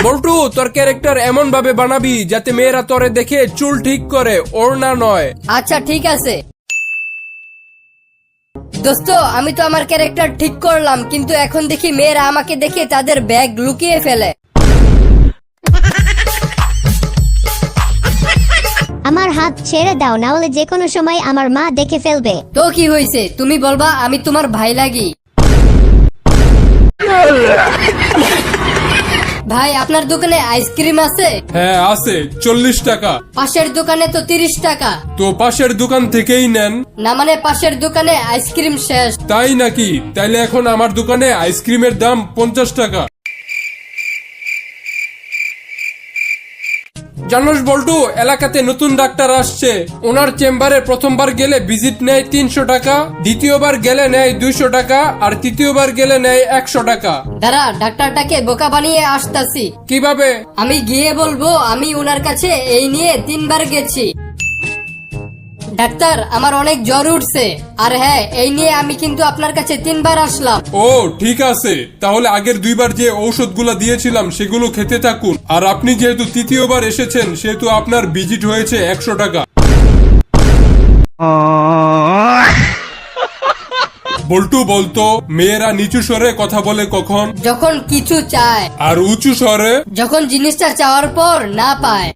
বল্টু, তোর ক্যারেক্টার এমন ভাবে বানাবি যাতে মেয়েরা তোরে দেখে চুল ঠিক করে, ওড়না নয়। আচ্ছা ঠিক আছে দোস্ত, আমি তো আমার ক্যারেক্টার ঠিক করলাম, কিন্তু এখন দেখি মেয়েরা আমাকে দেখে তাদের ব্যাগ লুকিয়ে ফেলে। আমার হাত ছেড়ে দাও, না হলে যে কোনো সময় আমার মা দেখে ফেলবে। তো কি হয়েছে, তুমি বলবা আমি তোমার ভাই লাগি। ভাই, আপনার দোকানে আইসক্রিম আছে? হ্যাঁ আছে, 40 টাকা। পাশের দোকানে তো 30 টাকা। তো পাশের দোকান থেকেই নেন। না মানে পাশের দোকানে আইসক্রিম শেষ। তাই নাকি? তাইলে এখন আমার দোকানে আইসক্রিমের দাম 50 টাকা। জানোস বল্টু, এলাকাতে নতুন ডাক্তার আসছে। ওনার চেম্বারে প্রথমবার গেলে ভিজিট নেয় 300 টাকা, দ্বিতীয়বার গেলে নেয় 200 টাকা, আর তৃতীয়বার গেলে নেয় 100 টাকা। দাঁড়া, ডাক্তারটাকে বোকা বানিয়ে আসতাছি। কিভাবে? আমি গিয়ে বলবো আমি উনার কাছে এই নিয়ে 3 বার গেছি। ডাক্তার, আমার অনেক জ্বর উঠছে, আর হ্যাঁ, এই নিয়ে আমি কিন্তু আপনার কাছে 3 বার আসলাম। ও ঠিক আছে, তাহলে আগের 2 বার যে ঔষধগুলো দিয়েছিলাম সেগুলো খেতে থাকুন। আর আপনি যেহেতু তৃতীয়বার এসেছেন সেহেতু আপনার ভিজিট হয়েছে 100 টাকা। বল্টু বলতো, মেয়েরা নিচু স্বরে কথা বলে কখন? যখন কিছু চায়। আর উঁচু স্বরে? যখন জিনিসটা চাওয়ার পর না পায়।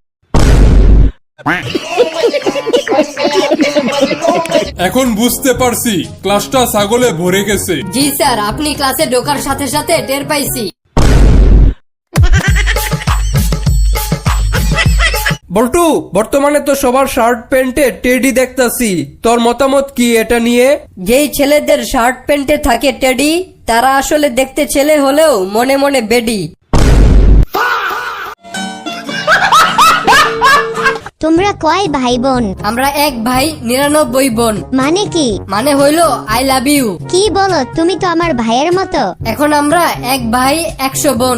এখন বুঝতে পারছি, ক্লাসটা ছাগলে ভরে গেছে। জি স্যার, আপনি ক্লাসে ঢোকার সাথে সাথে টের পাইছি। বল্টু, বর্তমানে তো সবার শার্ট প্যান্টে টেডি দেখতাছি, তোর মতামত কি এটা নিয়ে? যেই ছেলেদের শার্ট প্যান্টে থাকে টেডি, তারা আসলে দেখতে ছেলে হলেও মনে মনে বেডি। তোমরা কয় ভাই বোন? আমরা 1 ভাই 99 বোন। মানে কি? মানে হইলো আই লাভ ইউ। কি বলো, তুমি তো আমার ভাইয়ের মতো। এখন আমরা 1 ভাই 100 বোন।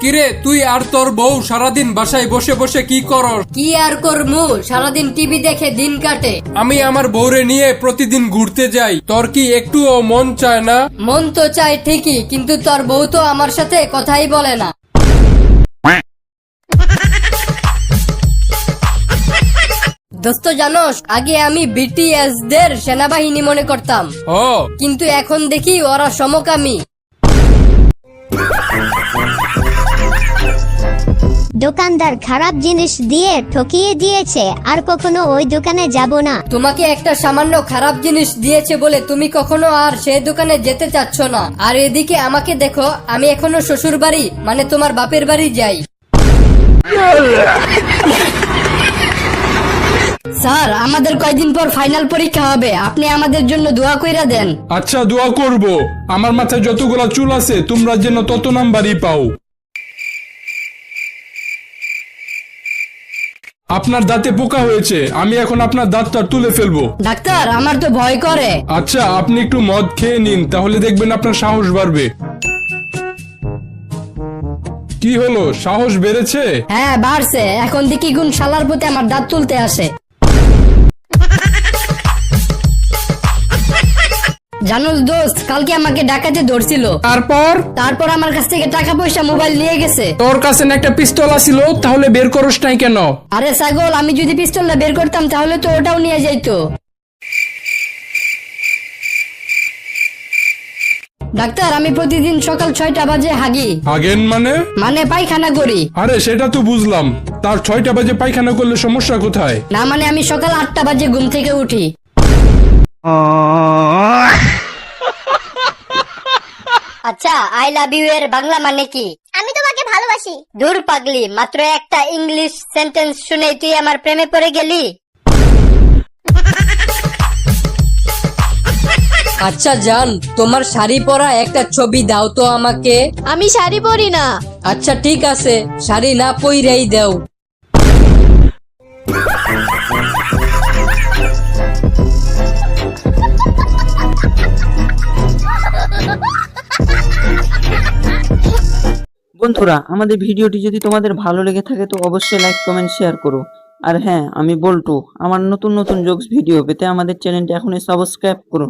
কিরে, তুই আর তোর বউ সারাদিন বাসায় বসে বসে কি করস? কি আর করমু, সারাদিন টিভি দেখে দিন কাটে। আমি আমার বউরে নিয়ে প্রতিদিন ঘুরতে যাই, তোর কি একটুও মন চায় না? মন তো চাই ঠিকই, কিন্তু তোর বউ তো আমার সাথে কথাই বলে না। দোস্ত জানোস, আগে আমি বিটিএস দের সেনাবাহিনী মনে করতাম, ও কিন্তু এখন দেখি ওরা সমকামী। দোকানদার খারাপ জিনিস দিয়ে ঠকিয়ে দিয়েছে, আর কখনো ওই দোকানে যাব না। তোমাকে একটা সামান্য খারাপ জিনিস দিয়েছে বলে তুমি কখনো আর সেই দোকানে যেতে চাচ্ছ না। আর এদিকে আমাকে দেখো, আমি এখনো শ্বশুর বাড়ি মানে তোমার বাপের বাড়ি যাই। স্যার, আমাদের কয়দিন পর ফাইনাল পরীক্ষা হবে, আপনি আমাদের জন্য দোয়া কইরা দেন। আচ্ছা, দোয়া করব। আমার মাথায় যতগুলা চুল আছে তোমরা যেন তত নাম্বারই পাও। আপনার দাঁতে পোকা হয়েছে, আমি এখন আপনার দাঁতটা তুলে ফেলবো। ডাক্তার, আমার তো ভয় করে। আচ্ছা, আপনি একটু মদ খেয়ে নিন, তাহলে দেখবেন আপনার সাহস বাড়বে। কি হলো, সাহস বেড়েছে? হ্যাঁ বাড়ছে, এখন দেখি কোন শালার প্রতি আমার দাঁত তুলতে আসে। জানোস দোস্ত, কালকে আমাকে ডাকাতে ধরছিল। তারপর আমার কাছ থেকে টাকা পয়সা মোবাইল নিয়ে গেছে। তোর কাছে না একটা পিস্তল ছিল, তাহলে বের করস নাই কেন? আরে ছাগল, আমি যদি পিস্তলটা বের করতাম তাহলে তো ওটাও নিয়ে যাইতো। ডাক্তার, আমি প্রতিদিন সকাল 6টা বাজে হাগি। হাগেন মানে পায়খানা করি। আরে সেটা তো বুঝলাম, তার 6টা বাজে পায়খানা করলে সমস্যা কোথায়? না মানে আমি সকাল 8টা বাজে ঘুম থেকে উঠি। আচ্ছা, আই লাভ ইউ এর বাংলা মানে কি? আমি তোমাকে ভালোবাসি। দূর পাগলি, মাত্র একটা ইংলিশ সেন্টেন্স শুনে তুই আমার প্রেমে পড়ে গেলি। আচ্ছা জান, তোমার শাড়ি পরা একটা ছবি দাও তো আমাকে। আমি শাড়ি পরি না। আচ্ছা ঠিক আছে, শাড়ি না পইরাই দাও। বন্ধুরা, আমাদের ভিডিওটি যদি তোমাদের ভালো লেগে থাকে তো অবশ্যই লাইক, কমেন্ট, শেয়ার করো আর হ্যাঁ, আমি বল্টু। আমার নতুন নতুন জোকস ভিডিও পেতে আমাদের চ্যানেলটি এখনই সাবস্ক্রাইব করুন।